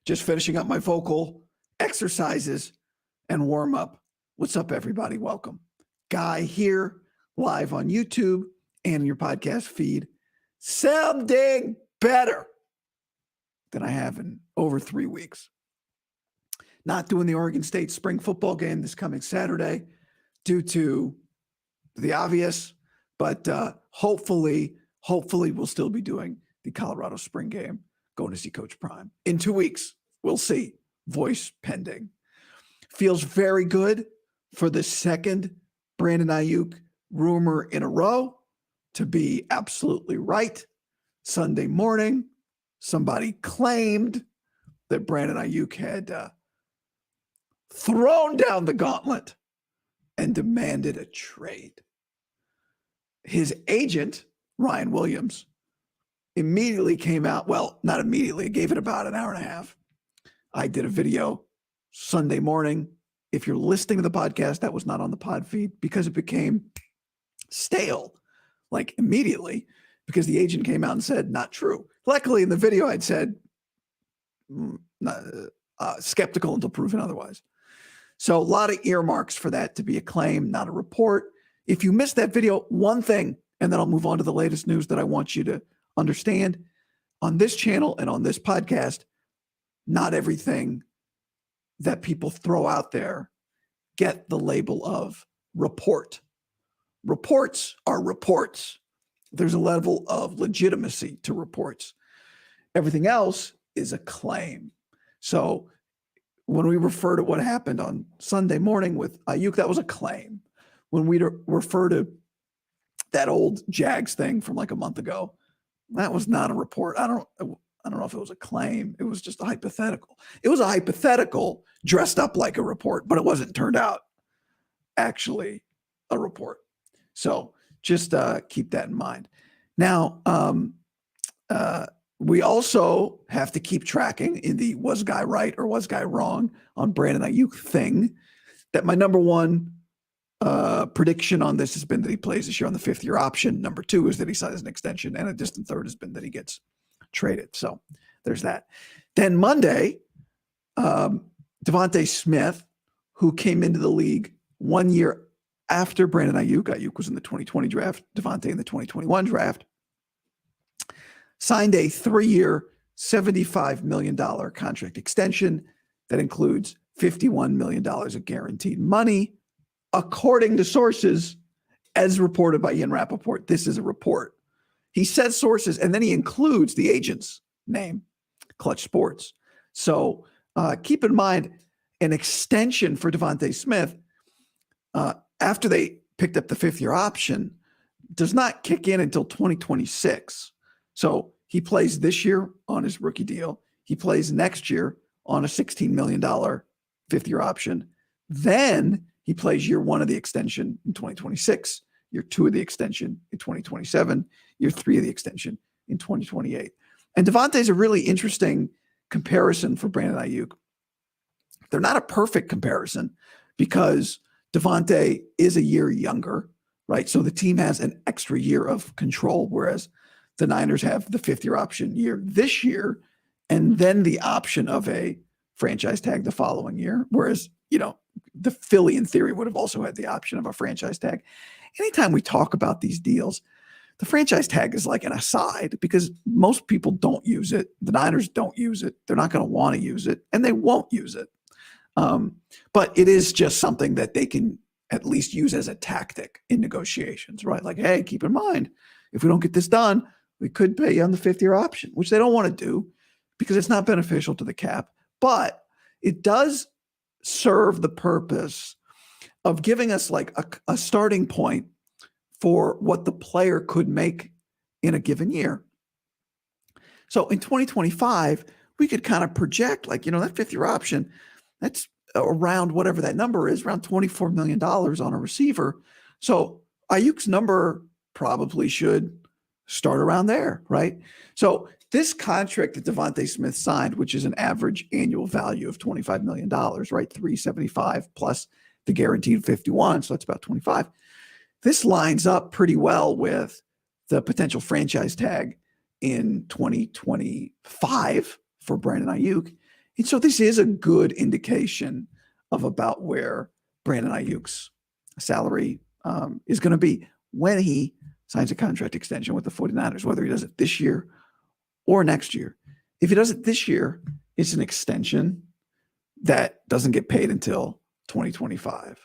Just finishing up my vocal exercises and warm up. What's up, everybody? Welcome. Guy here, live on YouTube and your podcast feed. Sounding better than I have in over 3 weeks. Not doing the Oregon State spring football game this coming Saturday due to the obvious, but hopefully we'll still be doing the Colorado spring game, going to see Coach Prime. In 2 weeks, we'll see. Voice pending. Feels very good for the second Brandon Aiyuk rumor in a row to be absolutely right. Sunday morning, somebody claimed that Brandon Aiyuk had thrown down the gauntlet and demanded a trade. His agent, Ryan Williams, immediately came out. Well, not immediately. It gave it about an hour and a half. I did a video Sunday morning. If you're listening to the podcast, that was not on the pod feed because it became stale, like immediately, because the agent came out and said, not true. Luckily, in the video, I'd said, skeptical until proven otherwise. So a lot of earmarks for that to be a claim, not a report. If you missed that video, one thing, and then I'll move on to the latest news that I want you to understand. On this channel and on this podcast, not everything that people throw out there get the label of report. Reports are reports. There's a level of legitimacy to reports. Everything else is a claim. So when we refer to what happened on Sunday morning with Aiyuk, that was a claim. When we refer to that old Jags thing from like a month ago, that was not a report. I don't know if it was a claim. It was just a hypothetical. It was a hypothetical dressed up like a report, but it wasn't turned out actually a report. So just keep that in mind. Now, we also have to keep tracking in the was guy right or was guy wrong on Brandon Aiyuk thing that my number one prediction on this has been that he plays this year on the 5th-year option. Number 2 is that he signs an extension, and a distant third has been that he gets traded. So there's that. Then Monday, Devontae Smith, who came into the league 1 year after Brandon Aiyuk. Aiyuk was in the 2020 draft, Devontae in the 2021 draft, signed a 3-year, $75 million contract extension that includes $51 million of guaranteed money. According to sources, as reported by Ian Rappaport, this is a report. He says sources, and then he includes the agent's name, Clutch Sports. So keep in mind, an extension for Devontae Smith, after they picked up the 5th-year option, does not kick in until 2026. So he plays this year on his rookie deal. He plays next year on a $16 million 5th-year option. Then he plays year 1 of the extension in 2026, year 2 of the extension in 2027, year 3 of the extension in 2028. And Devontae's a really interesting comparison for Brandon Aiyuk. They're not a perfect comparison because Devontae is a year younger, right? So the team has an extra year of control, whereas the Niners have the 5th-year option year this year, and then the option of a franchise tag the following year. Whereas, the Philly in theory would have also had the option of a franchise tag. Anytime we talk about these deals, the franchise tag is like an aside because most people don't use it. The Niners don't use it. They're not going to want to use it, and they won't use it. But it is just something that they can at least use as a tactic in negotiations, right? Like, hey, keep in mind, if we don't get this done, we could pay you on the 5th-year option, which they don't want to do because it's not beneficial to the cap. But it does serve the purpose of giving us like a starting point for what the player could make in a given year. So in 2025, we could kind of project like, that 5th-year option, that's around whatever that number is, around $24 million on a receiver. So Aiyuk's number probably should start around there, right? So this contract that Devontae Smith signed, which is an average annual value of $25 million, right? $375 plus the guaranteed 51. So that's about 25. This lines up pretty well with the potential franchise tag in 2025 for Brandon Aiyuk. And so this is a good indication of about where Brandon Aiyuk's salary is going to be when he signs a contract extension with the 49ers, whether he does it this year or next year. If he does it this year, it's an extension that doesn't get paid until 2025.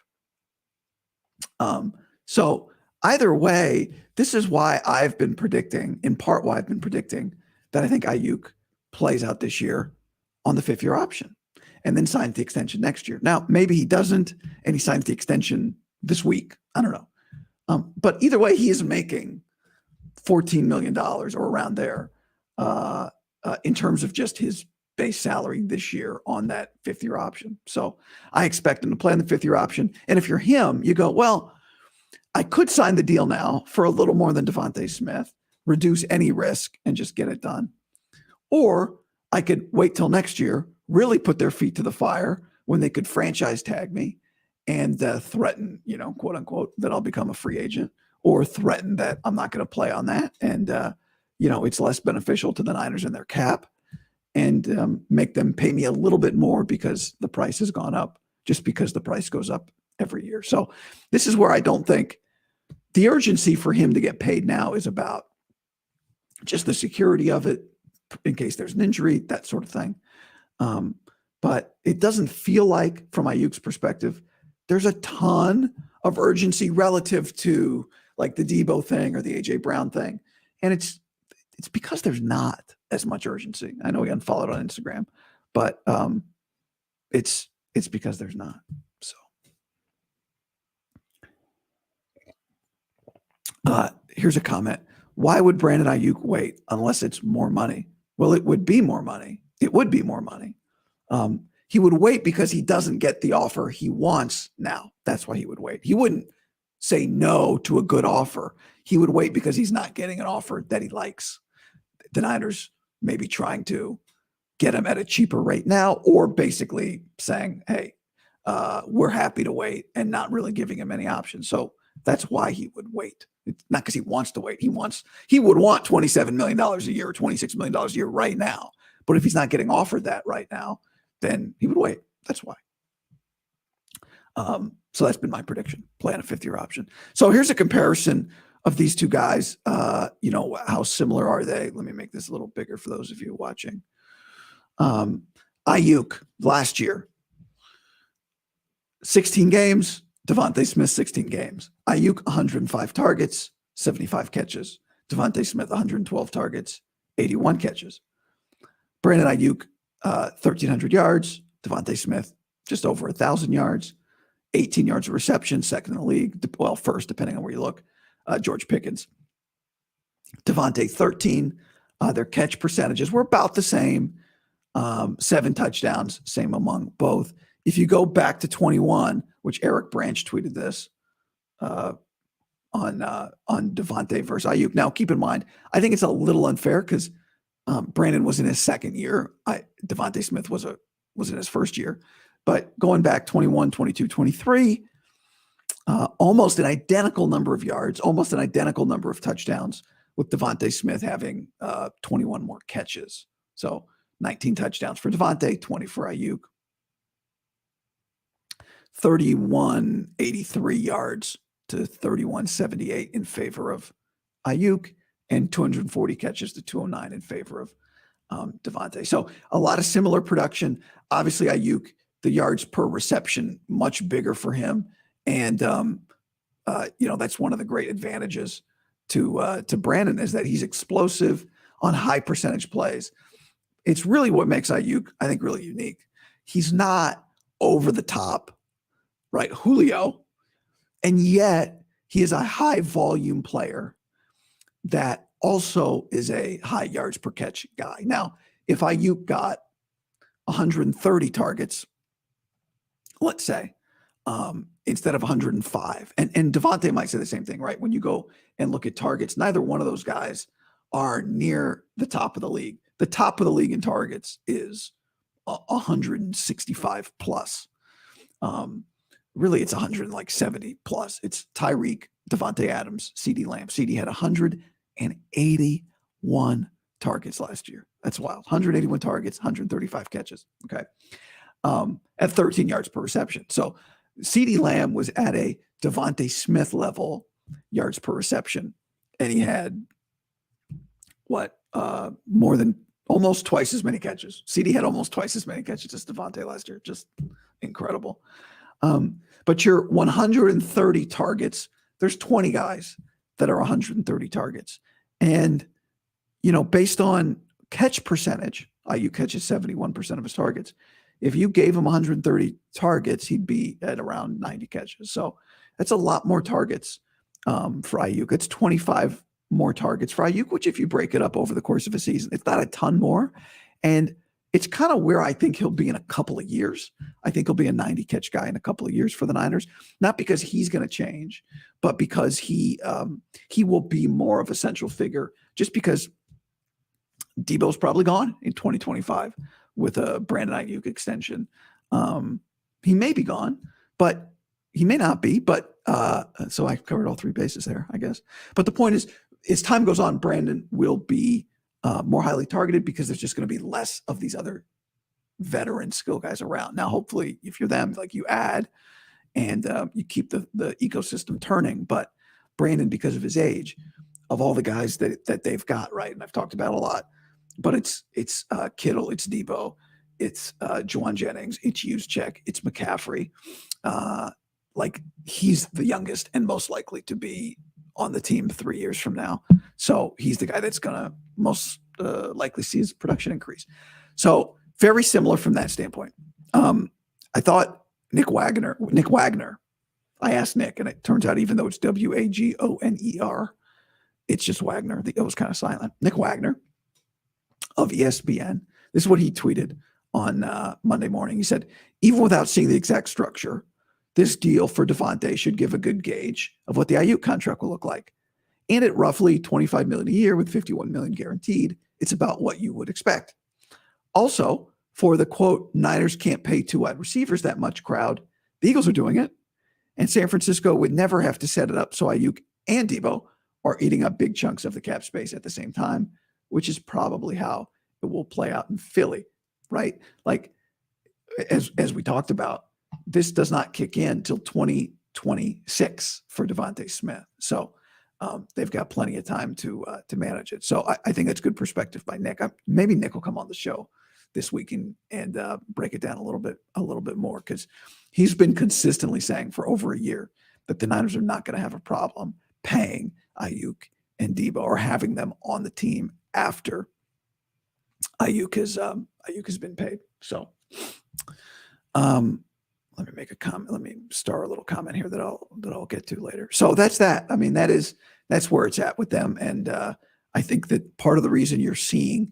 So either way, this is why I've been predicting, in part why I've been predicting that I think Aiyuk plays out this year on the 5th-year option and then signs the extension next year. Now, maybe he doesn't and he signs the extension this week. I don't know. But either way, he is making $14 million or around there in terms of just his base salary this year on that 5th-year option. So I expect him to play on the 5th-year option. And if you're him, you go, well, I could sign the deal now for a little more than Devontae Smith, reduce any risk and just get it done. Or I could wait till next year, really put their feet to the fire when they could franchise tag me and threaten, quote unquote, that I'll become a free agent, or threaten that I'm not going to play on that. And, it's less beneficial to the Niners and their cap, and make them pay me a little bit more because the price has gone up, just because the price goes up every year. So this is where I don't think the urgency for him to get paid now is about just the security of it in case there's an injury, that sort of thing. But it doesn't feel like, from Aiyuk's perspective, there's a ton of urgency relative to like the Debo thing or the AJ Brown thing. And it's because there's not as much urgency. I know we unfollowed on Instagram, but it's because there's not. So here's a comment. Why would Brandon Aiyuk wait unless it's more money? Well, it would be more money. It would be more money. He would wait because he doesn't get the offer he wants now. That's why he would wait. He wouldn't say no to a good offer. He would wait because he's not getting an offer that he likes. The Niners may be trying to get him at a cheaper rate now, or basically saying, hey, we're happy to wait, and not really giving him any options. So that's why he would wait. It's not because he wants to wait. He would want $27 million a year or $26 million a year right now. But if he's not getting offered that right now, then he would wait. That's why. So that's been my prediction. Play on a 5th-year option. So here's a comparison of these two guys. How similar are they? Let me make this a little bigger for those of you watching. Aiyuk last year, 16 games. Devontae Smith, 16 games. Aiyuk, 105 targets, 75 catches. Devontae Smith, 112 targets, 81 catches. Brandon Aiyuk, 1,300 yards. Devontae Smith, just over 1,000 yards. 18 yards of reception, second in the league. Well, first, depending on where you look. George Pickens. Devontae, 13. Their catch percentages were about the same. 7 touchdowns, same among both. If you go back to 21, which Eric Branch tweeted this on Devontae versus Aiyuk. Now, keep in mind, I think it's a little unfair because Brandon was in his second year. Devontae Smith was in his first year. But going back 21, 22, 23, almost an identical number of yards, almost an identical number of touchdowns, with Devontae Smith having 21 more catches. So 19 touchdowns for Devontae, 20 for Aiyuk. 3183 yards to 3178 in favor of Aiyuk, and 240 catches to 209 in favor of Devontae. So a lot of similar production. Obviously, Aiyuk, the yards per reception, much bigger for him. And, that's one of the great advantages to Brandon, is that he's explosive on high percentage plays. It's really what makes Aiyuk, I think, really unique. He's not over the top, right, Julio, and yet he is a high volume player that also is a high yards per catch guy. Now, if Aiyuk got 130 targets, let's say, instead of 105, and Devontae might say the same thing, right? When you go and look at targets, neither one of those guys are near the top of the league. The top of the league in targets is 165 plus. Really, it's 170 plus. It's Tyreek, Devontae Adams, CeeDee Lamb. CeeDee had 181 targets last year. That's wild. 181 targets, 135 catches. Okay. At 13 yards per reception. So CeeDee Lamb was at a Devontae Smith level yards per reception. And he had more than almost twice as many catches. CeeDee had almost twice as many catches as Devontae last year. Just incredible. But your 130 targets, there's 20 guys that are 130 targets. And, based on catch percentage, Aiyuk catches 71% of his targets. If you gave him 130 targets, he'd be at around 90 catches. So that's a lot more targets for Aiyuk. It's 25 more targets for Aiyuk, which if you break it up over the course of a season, it's not a ton more. And it's kind of where I think he'll be in a couple of years. I think he'll be a 90 catch guy in a couple of years for the Niners, not because he's going to change, but because he will be more of a central figure, just because Debo's probably gone in 2025 with a Brandon Aiyuk extension. He may be gone, but he may not be. But so I covered all three bases there, I guess. But the point is, as time goes on, Brandon will be more highly targeted because there's just going to be less of these other veteran skill guys around. Now, hopefully, if you're them, like you add and you keep the ecosystem turning. But Brandon, because of his age, of all the guys that they've got, right, and I've talked about a lot, but it's Kittle, it's Debo, it's Juwan Jennings, it's Juszczyk, it's McCaffrey. Like he's the youngest and most likely to be on the team 3 years from now. So he's the guy that's going to most likely see his production increase. So very similar from that standpoint. I thought Nick Wagner, I asked Nick, and it turns out even though it's Wagoner, it's just Wagner. The O was kind of silent. Nick Wagner of ESPN. This is what he tweeted on Monday morning. He said, even without seeing the exact structure, this deal for Devontae should give a good gauge of what the Aiyuk contract will look like. And at roughly $25 million a year with $51 million guaranteed, it's about what you would expect. Also, for the quote, Niners can't pay two wide receivers that much crowd, the Eagles are doing it. And San Francisco would never have to set it up so Aiyuk and Debo are eating up big chunks of the cap space at the same time, which is probably how it will play out in Philly, right? Like, as we talked about, this does not kick in till 2026 for Devontae Smith. So they've got plenty of time to manage it. So I think that's good perspective by Nick. Maybe Nick will come on the show this week and break it down a little bit more, because he's been consistently saying for over a year that the Niners are not going to have a problem paying Aiyuk and Debo or having them on the team after Aiyuk has been paid. So let me make a comment. Let me start a little comment here that I'll get to later. So that's that. I mean, that's where it's at with them. And I think that part of the reason you're seeing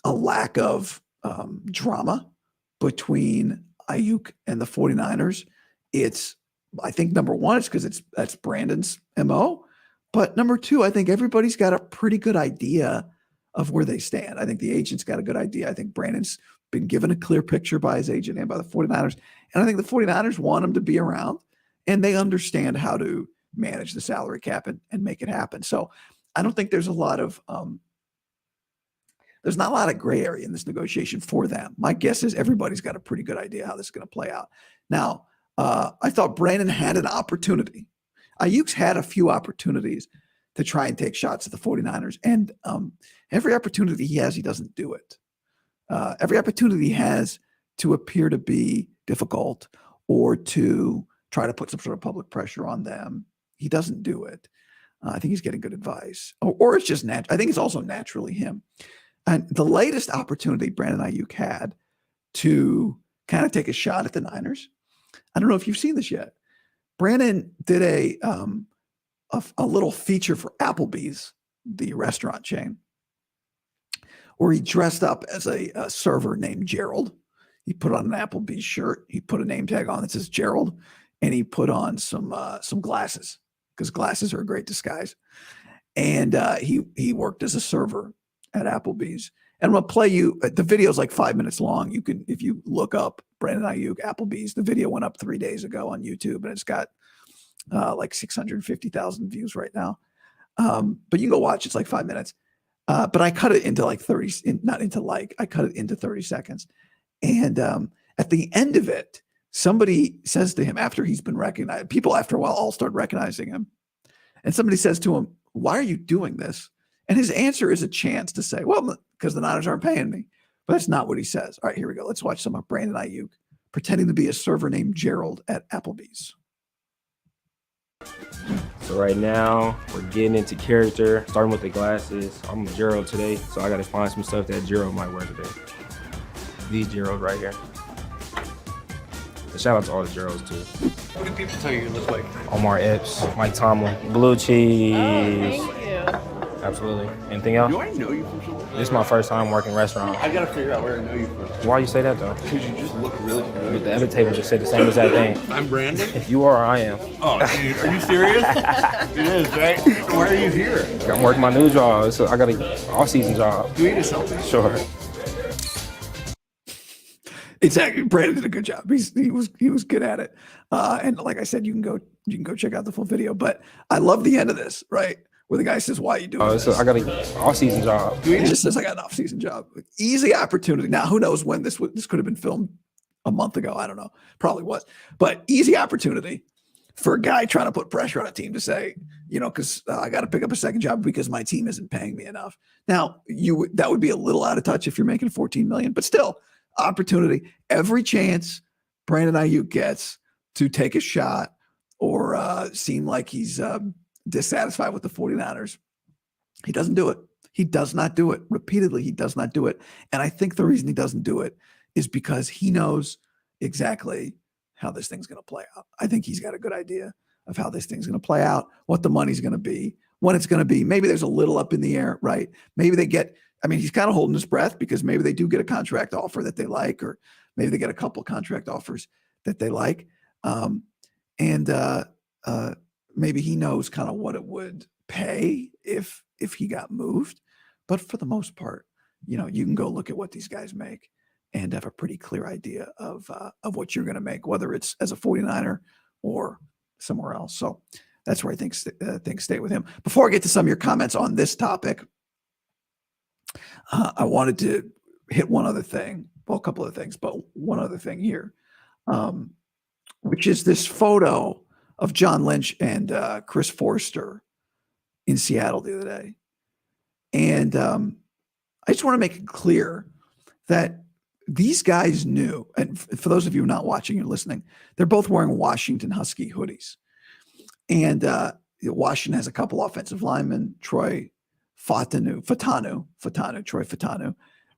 a lack of drama between Aiyuk and the 49ers, I think number one, it's because that's Brandon's MO. But number two, I think everybody's got a pretty good idea of where they stand. I think the agent's got a good idea. I think Brandon's been given a clear picture by his agent and by the 49ers. And I think the 49ers want him to be around, and they understand how to manage the salary cap and make it happen. So I don't think there's not a lot of gray area in this negotiation for them. My guess is everybody's got a pretty good idea how this is going to play out. Now, I thought Brandon had an opportunity. Aiyuk's had a few opportunities to try and take shots at the 49ers. And every opportunity he has, he doesn't do it. Every opportunity he has to appear to be difficult or to try to put some sort of public pressure on them, he doesn't do it. I think he's getting good advice. Or it's just natural. I think it's also naturally him. And the latest opportunity Brandon Aiyuk had to kind of take a shot at the Niners, I don't know if you've seen this yet. Brandon did a little feature for Applebee's, the restaurant chain, where he dressed up as a server named Gerald. He put on an Applebee's shirt. He put a name tag on that says Gerald, and he put on some glasses, because glasses are a great disguise. And he worked as a server at Applebee's. And I'm going to play you, the video is like 5 minutes long. You can, if you look up Brandon Aiyuk, Applebee's, the video went up 3 days ago on YouTube, and it's got like 650,000 views right now. But you can go watch, it's like 5 minutes. But I cut it into like 30, I cut it into 30 seconds. And at the end of it, somebody says to him after he's been recognized, people after a while all start recognizing him. And somebody says to him, why are you doing this? And his answer is a chance to say, well, because the Niners aren't paying me. But that's not what he says. All right, here we go. Let's watch some of Brandon Aiyuk pretending to be a server named Gerald at Applebee's. So right now, we're getting into character, starting with the glasses. I'm Gerald today, so I gotta find some stuff that Gerald might wear today. These Gerald right here. And shout out to all the Geralds too. What do people tell you you look like? Omar Epps, Mike Tomlin, blue cheese. Oh, thank you. Absolutely. Anything else? Do I know you from somewhere? This is my first time working restaurant. I gotta figure out where I know you from. Why you say that though? Because you just look really familiar. The other table just said the same exact thing. I'm Brandon. If you are, I am. Oh, dude, are you serious? It is, right? Why are you here? I'm working my new job. So I got an off-season job. Do you need a selfie? Sure. Exactly. Brandon did a good job. He was good at it. And like I said, you can go check out the full video. But I love the end of this, right? Where the guy says, why are you doing this? So I got an off-season job. He just says, I got an off-season job. Easy opportunity. Now, who knows when this could have been filmed a month ago. I don't know. Probably was. But easy opportunity for a guy trying to put pressure on a team to say, because I got to pick up a second job because my team isn't paying me enough. Now, that would be a little out of touch if you're making $14 million, but still, opportunity. Every chance Brandon Aiyuk gets to take a shot or seem like he's dissatisfied with the 49ers, he doesn't do it. He does not do it. Repeatedly, he does not do it. And I think the reason he doesn't do it is because he knows exactly how this thing's going to play out. I think he's got a good idea of how this thing's going to play out, what the money's going to be, when it's going to be. Maybe there's a little up in the air, right? Maybe they get, he's kind of holding his breath because maybe they do get a contract offer that they like, or maybe they get a couple contract offers that they like. Maybe he knows kind of what it would pay if he got moved. But for the most part, you can go look at what these guys make and have a pretty clear idea of what you're going to make, whether it's as a 49er or somewhere else. So that's where I think things stay with him. Before I get to some of your comments on this topic, I wanted to hit one other thing. Well, a couple of things, but one other thing here, which is this photo of John Lynch and Chris Forster in Seattle the other day. And I just want to make it clear that these guys knew, and for those of you not watching and listening, they're both wearing Washington Husky hoodies. And Washington has a couple offensive linemen, Troy Fatanu,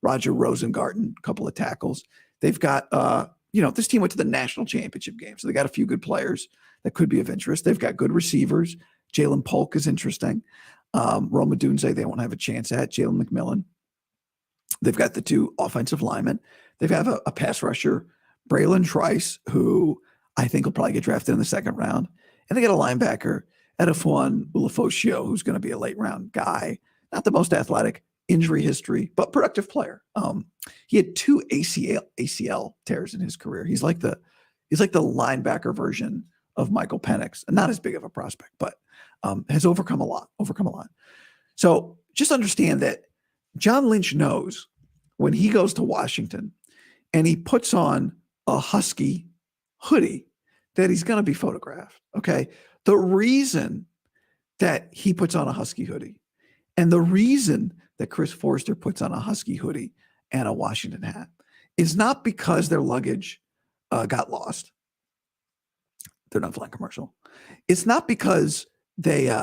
Roger Rosengarten, a couple of tackles. They've got, this team went to the national championship game, so they got a few good players that could be of interest. They've got good receivers. Jalen Polk is interesting. Roma Dunze, they won't have a chance at. Jalen McMillan. They've got the two offensive linemen. They have a pass rusher, Braylon Trice, who I think will probably get drafted in the second round. And they got a linebacker, Edifon Ulafosio, who's going to be a late round guy. Not the most athletic, injury history, but productive player. He had 2 ACL tears in his career. He's like the linebacker version of Michael Penix, and not as big of a prospect, but has overcome a lot. So just understand that John Lynch knows when he goes to Washington and he puts on a Husky hoodie that he's going to be photographed. Okay. The reason that he puts on a Husky hoodie and the reason that Chris Forster puts on a Husky hoodie and a Washington hat is not because their luggage got lost. They're not flying commercial. It's not because they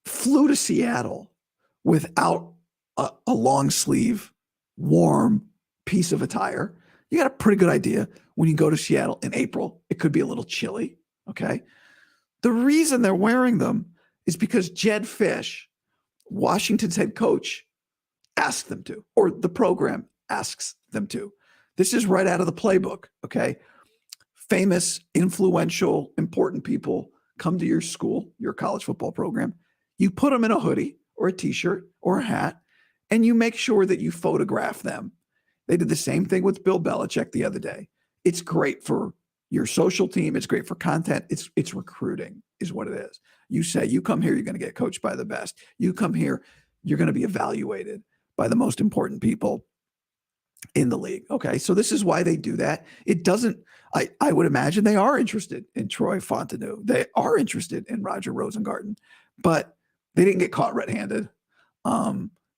flew to Seattle without a long sleeve, warm piece of attire. You got a pretty good idea when you go to Seattle in April, it could be a little chilly. Okay. The reason they're wearing them is because Jed Fish, Washington's head coach, asked them to, or the program asks them to. This is right out of the playbook. Okay. Famous, influential, important people come to your school, your college football program. You put them in a hoodie or a t-shirt or a hat, and you make sure that you photograph them. They did the same thing with Bill Belichick the other day. It's great for your social team. It's great for content. It's recruiting is what it is. You say, you come here, you're going to get coached by the best. You come here, you're going to be evaluated by the most important people in the league. Okay. So this is why they do that. It doesn't, I would imagine they are interested in Troy Fontenot. They are interested in Roger Rosengarten, but they didn't get caught red-handed.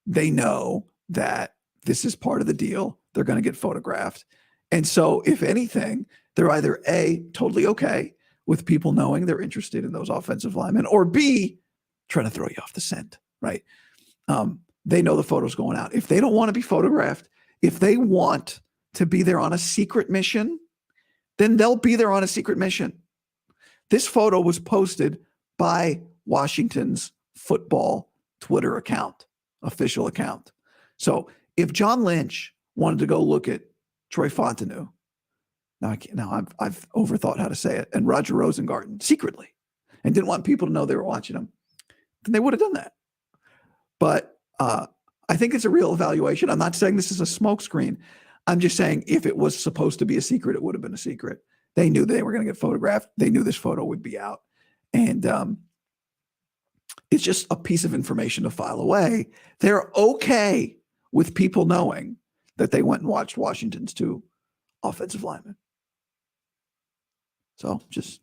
They know that this is part of the deal. They're going to get photographed. And so if anything, they're either A, totally okay with people knowing they're interested in those offensive linemen, or B, trying to throw you off the scent, right? They know the photo's going out. If they don't want to be photographed, if they want to be there on a secret mission, then they'll be there on a secret mission. This photo was posted by Washington's football Twitter account, official account. So if John Lynch wanted to go look at Troy Fontenot, I've overthought how to say it, and Roger Rosengarten secretly, and didn't want people to know they were watching him, then they would have done that. But I think it's a real evaluation. I'm not saying this is a smokescreen. I'm just saying if it was supposed to be a secret, it would have been a secret. They knew they were going to get photographed. They knew this photo would be out. And it's just a piece of information to file away. They're okay with people knowing that they went and watched Washington's 2 offensive linemen. So just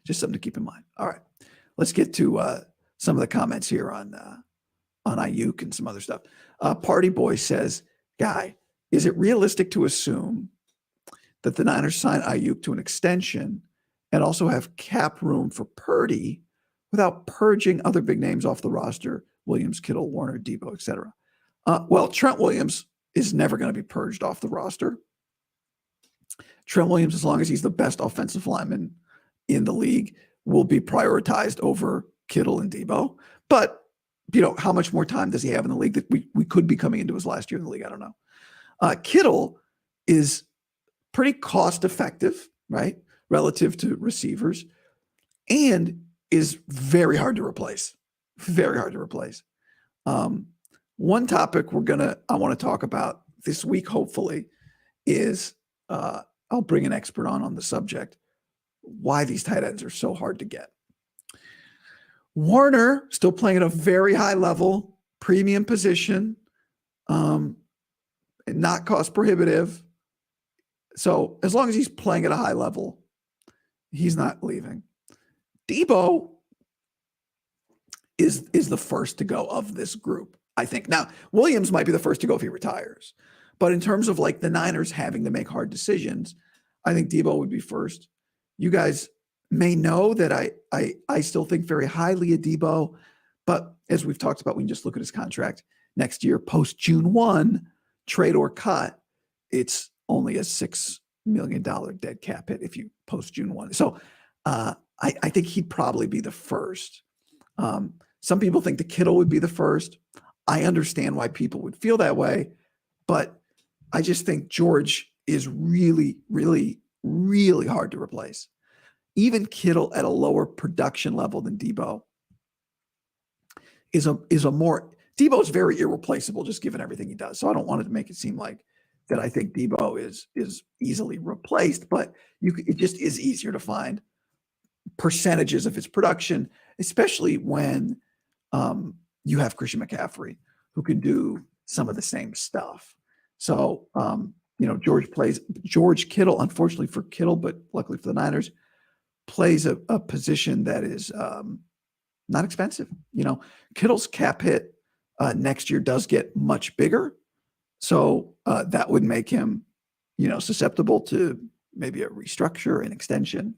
something to keep in mind. All right, let's get to some of the comments here on Aiyuk and some other stuff. Party Boy says, Guy, is it realistic to assume that the Niners sign Aiyuk to an extension and also have cap room for Purdy without purging other big names off the roster, Williams, Kittle, Warner, Debo, etc.? Well, Trent Williams is never going to be purged off the roster. Trent Williams, as long as he's the best offensive lineman in the league, will be prioritized over Kittle and Debo. But, how much more time does he have in the league? That we could be coming into his last year in the league. I don't know. Kittle is pretty cost effective, right? Relative to receivers, and is very hard to replace. Very hard to replace. One topic I want to talk about this week, hopefully, is I'll bring an expert on the subject, why these tight ends are so hard to get. Warner still playing at a very high level, premium position, not cost prohibitive. So as long as he's playing at a high level, he's not leaving. Debo is the first to go of this group, I think. Now, Williams might be the first to go if he retires. But in terms of like the Niners having to make hard decisions, I think Debo would be first. You guys may know that I still think very highly of Debo, but as we've talked about, we can just look at his contract next year, post June 1, trade or cut, it's only a $6 million dead cap hit if you post June 1. So I think he'd probably be the first. Some people think the Kittle would be the first. I understand why people would feel that way, but I just think George is really, really, really hard to replace. Even Kittle at a lower production level than Debo is a more, Debo's very irreplaceable just given everything he does. So I don't want to make it seem like that I think Debo is easily replaced, but it just is easier to find percentages of his production, especially when you have Christian McCaffrey who can do some of the same stuff. So, George Kittle, unfortunately for Kittle, but luckily for the Niners, plays a position that is not expensive. Kittle's cap hit next year does get much bigger. So that would make him, susceptible to maybe a restructure, an extension.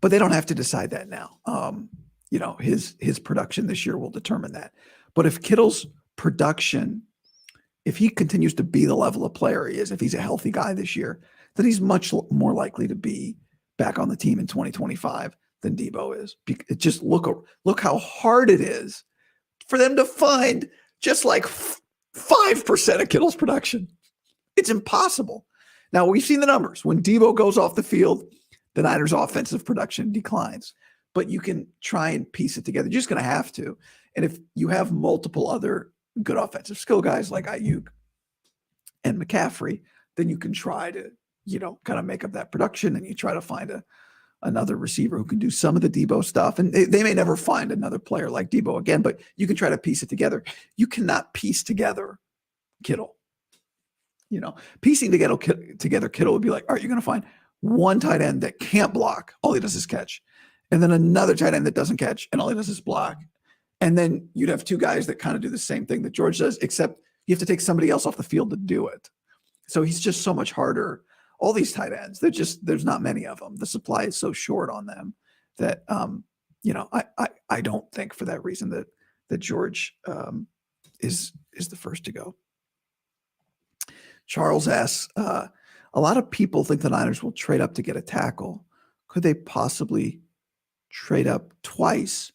But they don't have to decide that now. His production this year will determine that. But if Kittle's production, if he continues to be the level of player he is, if he's a healthy guy this year, then he's much more likely to be back on the team in 2025 than Debo is. Just look how hard it is for them to find just like 5% of Kittle's production. It's impossible. Now, we've seen the numbers. When Debo goes off the field, the Niners' offensive production declines. But you can try and piece it together. You're just going to have to. And if you have multiple other good offensive skill guys like Aiyuk and McCaffrey, then you can try to, kind of make up that production, and you try to find another receiver who can do some of the Debo stuff. And they may never find another player like Debo again, but you can try to piece it together. You cannot piece together Kittle. Piecing together Kittle would be like, all right, you're going to find one tight end that can't block. All he does is catch. And then another tight end that doesn't catch, and all he does is block. And then you'd have two guys that kind of do the same thing that George does, except you have to take somebody else off the field to do it. So he's just so much harder. All these tight ends, there's not many of them. The supply is so short on them that, I don't think for that reason that George is the first to go. Charles asks, a lot of people think the Niners will trade up to get a tackle. Could they possibly trade up twice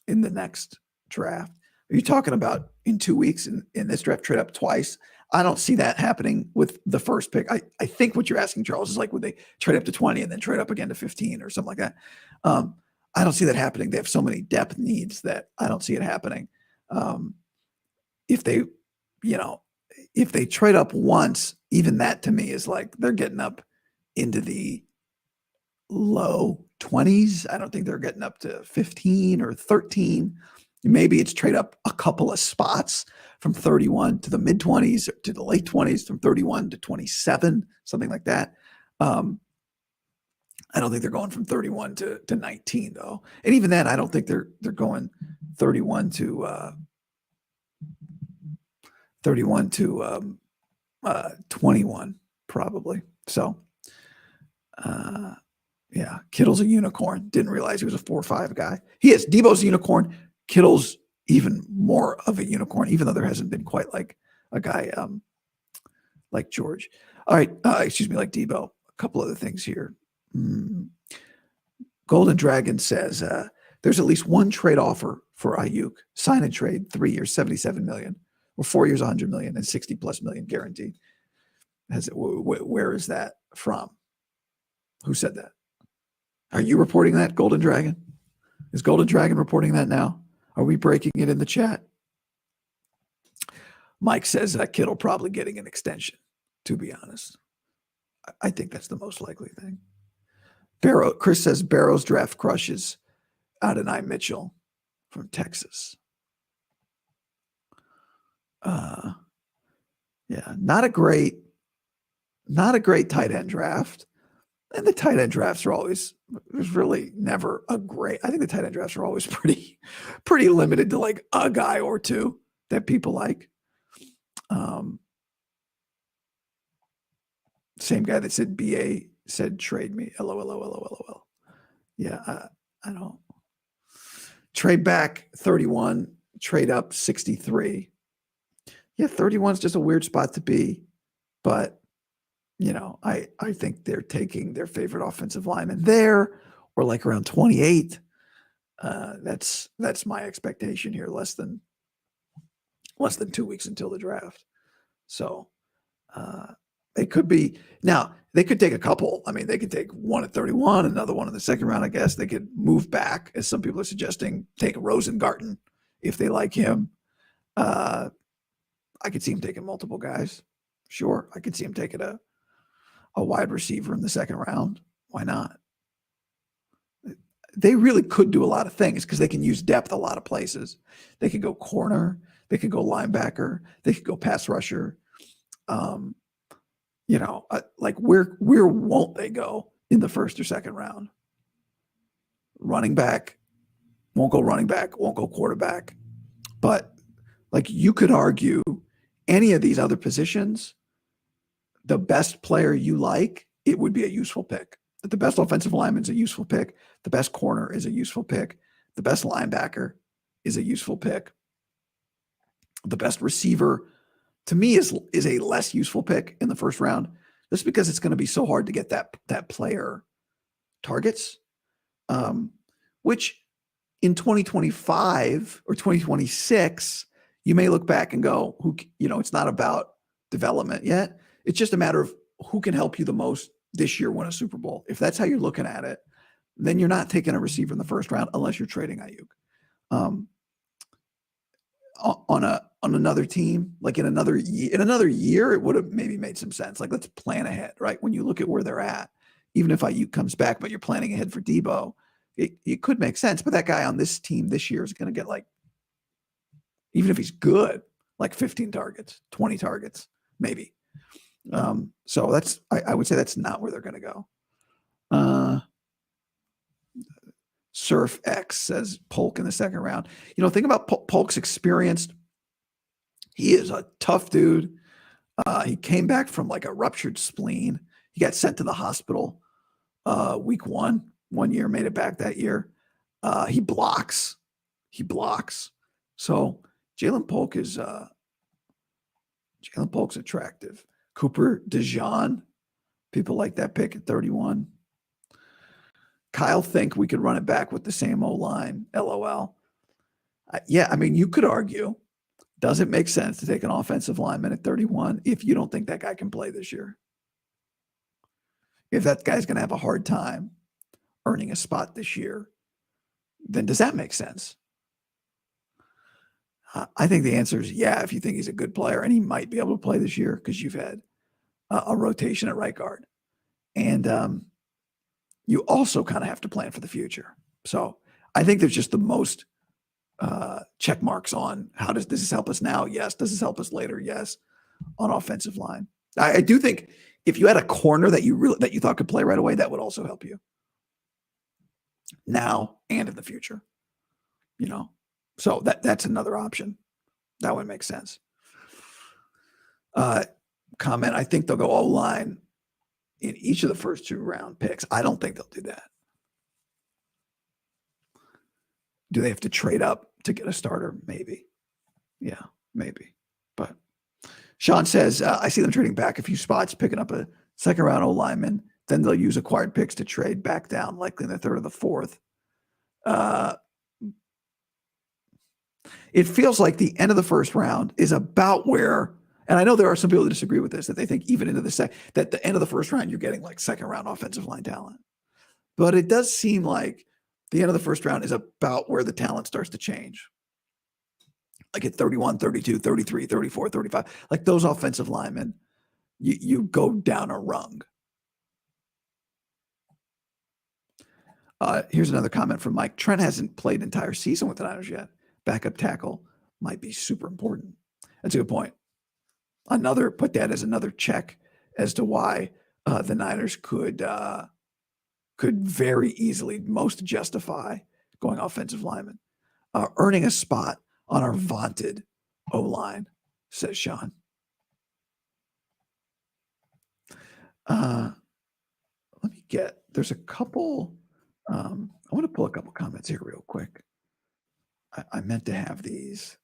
in the next draft? Are you talking about in 2 weeks in this draft, trade up twice? I don't see that happening with the first pick. I think what you're asking, Charles, is like, would they trade up to 20 and then trade up again to 15 or something like that? I don't see that happening. They have so many depth needs that I don't see it happening. If they trade up once, even that to me is like they're getting up into the low 20s. I don't think they're getting up to 15 or 13. Maybe it's trade up a couple of spots from 31 to the mid 20s or to the late 20s, from 31 to 27, something like that. I don't think they're going from 31 to 19 though. And even then, I don't think they're going 31 to 21 probably. So yeah, Kittle's a unicorn. Didn't realize he was a 4.5 guy. He is. Debo's a unicorn. Kittle's even more of a unicorn, even though there hasn't been quite like a guy like George. All right, like Debo. A couple other things here. Golden Dragon says there's at least one trade offer for Aiyuk. Sign and trade, 3 years, $77 million, or 4 years, $100 million, and $60+ million guaranteed. Where is that from? Who said that? Are you reporting that, Golden Dragon? Is Golden Dragon reporting that now? Are we breaking it in the chat? Mike says Kittle probably getting an extension, to be honest. I think that's the most likely thing. Chris says Barrow's draft crushes Adonai Mitchell from Texas. Yeah, not a great tight end draft. And the tight end drafts are always, there's really never a great, I think the tight end drafts are always pretty limited to like a guy or two that people like. Same guy that said BA said trade me. LOL. Yeah, I don't. Trade back 31, trade up 63. Yeah, 31 is just a weird spot to be, but I think they're taking their favorite offensive lineman there, or like around 28. That's my expectation here. Less than 2 weeks until the draft. So it could be now. They could take a couple. I mean, they could take one at 31, another one in the second round. I guess they could move back, as some people are suggesting. Take Rosengarten if they like him. I could see him taking multiple guys. Sure, I could see him taking a wide receiver in the second round. Why not? They really could do a lot of things because they can use depth a lot of places. They could go corner. They could go linebacker. They could go pass rusher. Like where won't they go in the first or second round? Running back, won't go running back, won't go quarterback. But like you could argue any of these other positions, the best player you like, it would be a useful pick. The best offensive lineman is a useful pick. The best corner is a useful pick. The best linebacker is a useful pick. The best receiver, to me, is a less useful pick in the first round, just because it's going to be so hard to get that player targets, which in 2025 or 2026, you may look back and go, it's not about development yet. It's just a matter of who can help you the most this year win a Super Bowl. If that's how you're looking at it, then you're not taking a receiver in the first round unless you're trading Aiyuk. On another team, like in another year, it would have maybe made some sense. Like, let's plan ahead, right? When you look at where they're at, even if Aiyuk comes back, but you're planning ahead for Debo, it could make sense. But that guy on this team this year is going to get like, even if he's good, like 15 targets, 20 targets, maybe. So I would say that's not where they're going to go. Surf X says Polk in the second round. Think about Polk's experience. He is a tough dude. He came back from like a ruptured spleen. He got sent to the hospital week 1 year, made it back that year. He blocks. So Jalen Polk's attractive. Cooper DeJean, people like that pick at 31. Kyle think we could run it back with the same O-line, LOL. Yeah, I mean, you could argue, does it make sense to take an offensive lineman at 31 if you don't think that guy can play this year? If that guy's going to have a hard time earning a spot this year, then does that make sense? I think the answer is yeah, if you think he's a good player and he might be able to play this year because you've had a rotation at right guard. And you also kind of have to plan for the future. So I think there's just the most check marks on how does this help us now? Yes. Does this help us later? Yes. On offensive line. I do think if you had a corner that you thought could play right away, that would also help you now and in the future. So that's another option. That would make sense. Comment, I think they'll go O-line in each of the first 2 round picks. I don't think they'll do that. Do they have to trade up to get a starter? Maybe. Yeah, maybe. But Sean says, I see them trading back a few spots, picking up a second round O-lineman. Then they'll use acquired picks to trade back down, likely in the 3rd or the 4th. It feels like the end of the first round is about where, and I know there are some people that disagree with this, that they think even into that the end of the first round, you're getting like second round offensive line talent. But it does seem like the end of the first round is about where the talent starts to change. Like at 31, 32, 33, 34, 35, like those offensive linemen, you go down a rung. Here's another comment from Mike. Trent hasn't played an entire season with the Niners yet. Backup tackle might be super important. That's a good point. Put that as another check as to why the Niners could very easily most justify going offensive lineman. Earning a spot on our vaunted O-line, says Sean. There's a couple, I want to pull a couple comments here real quick. I meant to have these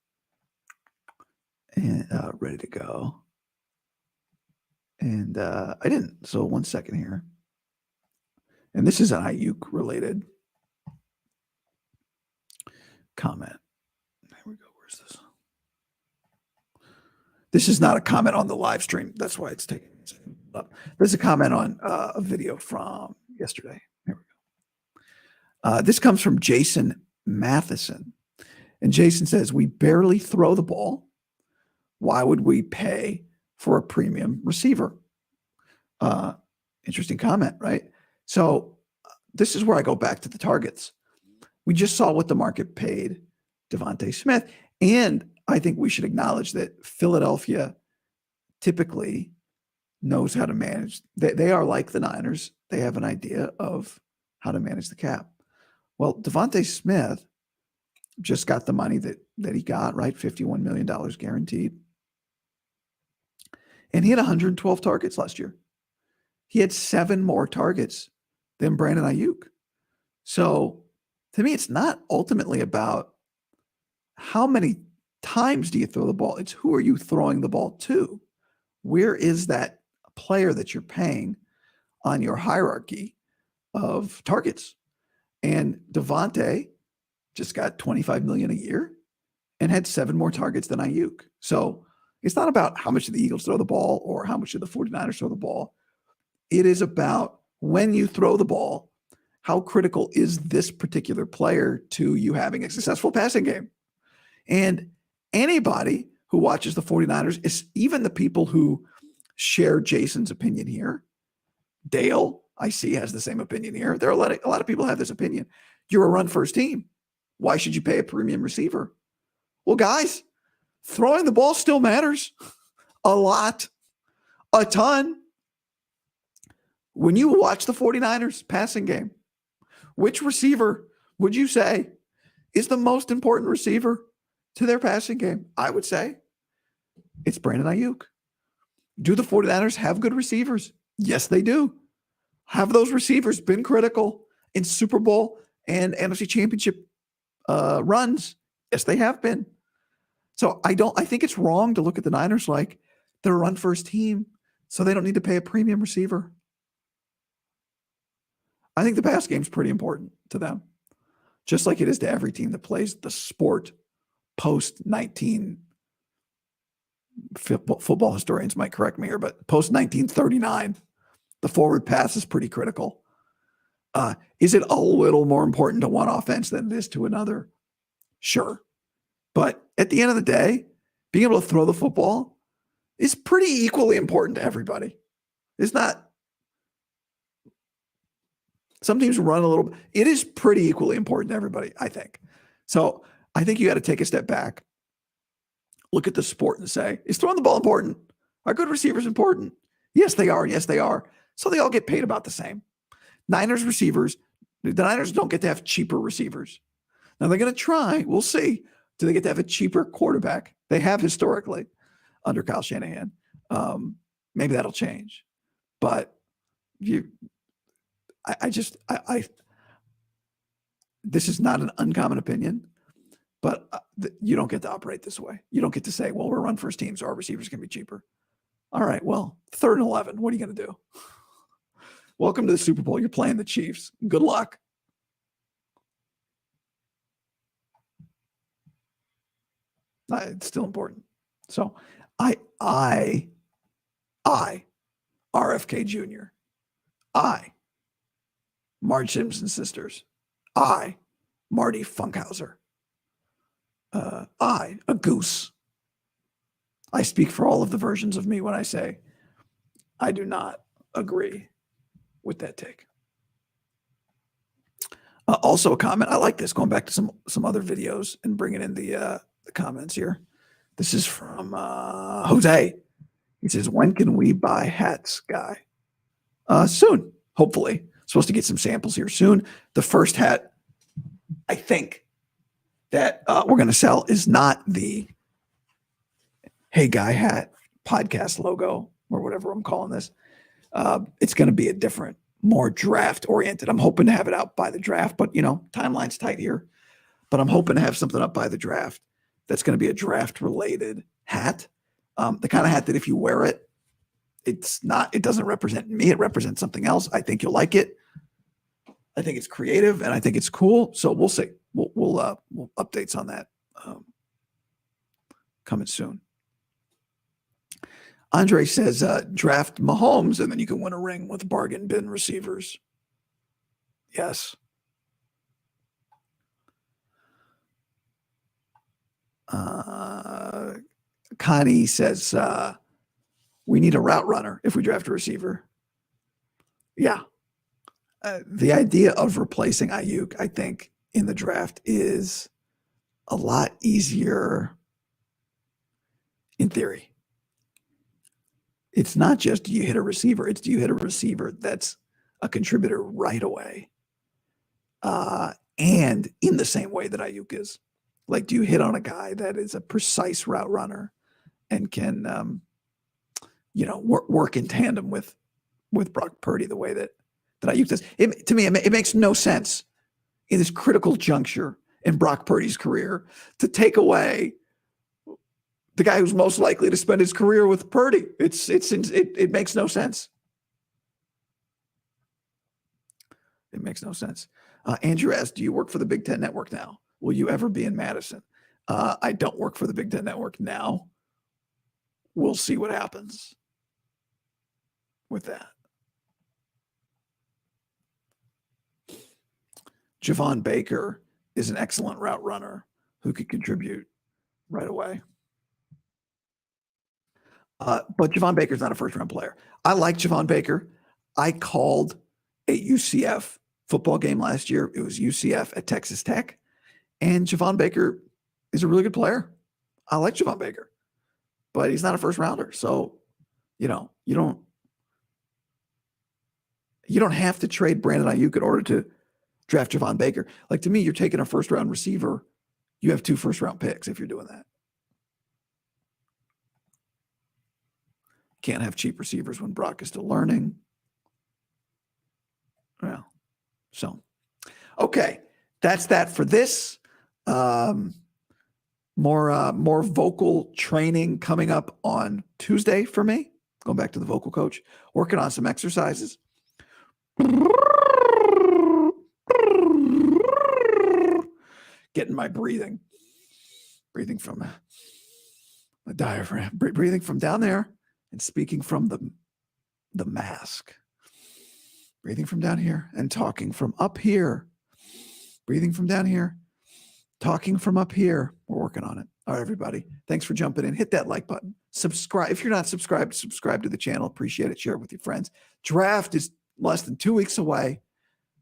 and ready to go. And I didn't. So 1 second here. And this is an Aiyuk related comment. There we go. Where's this? This is not a comment on the live stream. That's why it's taking up. There's a comment on a video from yesterday. Here we go. This comes from Jason Matheson. And Jason says, we barely throw the ball. Why would we pay for a premium receiver? Interesting comment, right? So this is where I go back to the targets. We just saw what the market paid Devontae Smith. And I think we should acknowledge that Philadelphia typically knows how to manage. They are like the Niners. They have an idea of how to manage the cap. Well, Devontae Smith just got the money that he got, right? $51 million guaranteed. And he had 112 targets last year. He had 7 more targets than Brandon Aiyuk. So to me, it's not ultimately about how many times do you throw the ball. It's who are you throwing the ball to? Where is that player that you're paying on your hierarchy of targets? And Devontae just got $25 million a year and had 7 more targets than Aiyuk. So it's not about how much do the Eagles throw the ball or how much do the 49ers throw the ball. It is about when you throw the ball, how critical is this particular player to you having a successful passing game? And anybody who watches the 49ers, is even the people who share Jason's opinion here, Dale, I see has the same opinion here. There are a lot of people have this opinion. You're a run first team. Why should you pay a premium receiver? Well, guys, throwing the ball still matters a lot, a ton. When you watch the 49ers passing game, which receiver would you say is the most important receiver to their passing game? I would say it's Brandon Aiyuk. Do the 49ers have good receivers? Yes, they do. Have those receivers been critical in Super Bowl and NFC Championship runs? Yes, they have been. So I think it's wrong to look at the Niners like they're a run first team, so they don't need to pay a premium receiver. I think the pass game is pretty important to them, just like it is to every team that plays the sport post 19. Football historians might correct me here, but post 1939, the forward pass is pretty critical. Is it a little more important to one offense than it is to another? Sure. But at the end of the day, being able to throw the football is pretty equally important to everybody. It's not. Some teams run a little bit. It is pretty equally important to everybody, I think. So I think you got to take a step back, look at the sport and say, is throwing the ball important? Are good receivers important? Yes, they are. Yes, they are. So they all get paid about the same. Niners receivers, the Niners don't get to have cheaper receivers. Now they're going to try. We'll see. Do they get to have a cheaper quarterback? They have historically under Kyle Shanahan. Maybe that'll change. But this is not an uncommon opinion, but you don't get to operate this way. You don't get to say, well, we're run first teams, so our receivers can be cheaper. All right, well, 3rd and 11, what are you going to do? Welcome to the Super Bowl. You're playing the Chiefs. Good luck. It's still important. So I, RFK Jr., Marge Simpson sisters, Marty Funkhauser, a goose. I speak for all of the versions of me when I say I do not agree with that take. Also a comment. I like this, going back to some other videos and bringing in the comments here. This is from Jose. He says, when can we buy hats, guy? Soon, hopefully. Supposed to get some samples here soon. The first hat, I think, that we're going to sell is not the Hey Guy hat podcast logo or whatever I'm calling this. It's going to be a different, more draft oriented. I'm hoping to have it out by the draft, but timeline's tight here. But I'm hoping to have something up by the draft that's going to be a draft related hat. The kind of hat that if you wear it, it doesn't represent me. It represents something else. I think you'll like it. I think it's creative and I think it's cool. So we'll see. We'll updates on that coming soon. Andre says, draft Mahomes and then you can win a ring with bargain bin receivers. Yes. Connie says, we need a route runner if we draft a receiver. Yeah. The idea of replacing Aiyuk, I think, in the draft is a lot easier in theory. It's not just do you hit a receiver, it's do you hit a receiver that's a contributor right away. And in the same way that Aiyuk is. Like, do you hit on a guy that is a precise route runner and can, work in tandem with Brock Purdy the way that Aiyuk does? To me, it makes no sense in this critical juncture in Brock Purdy's career to take away the guy who's most likely to spend his career with Purdy. It makes no sense. It makes no sense. Andrew asked, do you work for the Big Ten Network now? Will you ever be in Madison? I don't work for the Big Ten Network now. We'll see what happens with that. Javon Baker is an excellent route runner who could contribute right away. But Javon Baker's not a first-round player. I like Javon Baker. I called a UCF football game last year. It was UCF at Texas Tech. And Javon Baker is a really good player. I like Javon Baker, but he's not a first rounder. So, you don't have to trade Brandon Aiyuk in order to draft Javon Baker. Like, to me, you're taking a first round receiver. You have 2 first round picks if you're doing that. Can't have cheap receivers when Brock is still learning. Well, so, okay. That's that for this. More vocal training coming up on Tuesday for me. Going back to the vocal coach, working on some exercises. Getting my breathing from the diaphragm, breathing from down there and speaking from the mask. Breathing from down here and talking from up here. Breathing from down here, talking from up here. We're working on it. All right, everybody. Thanks for jumping in. Hit that like button. Subscribe. If you're not subscribed, subscribe to the channel. Appreciate it. Share it with your friends. Draft is less than 2 weeks away.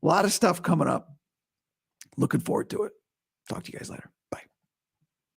A lot of stuff coming up. Looking forward to it. Talk to you guys later.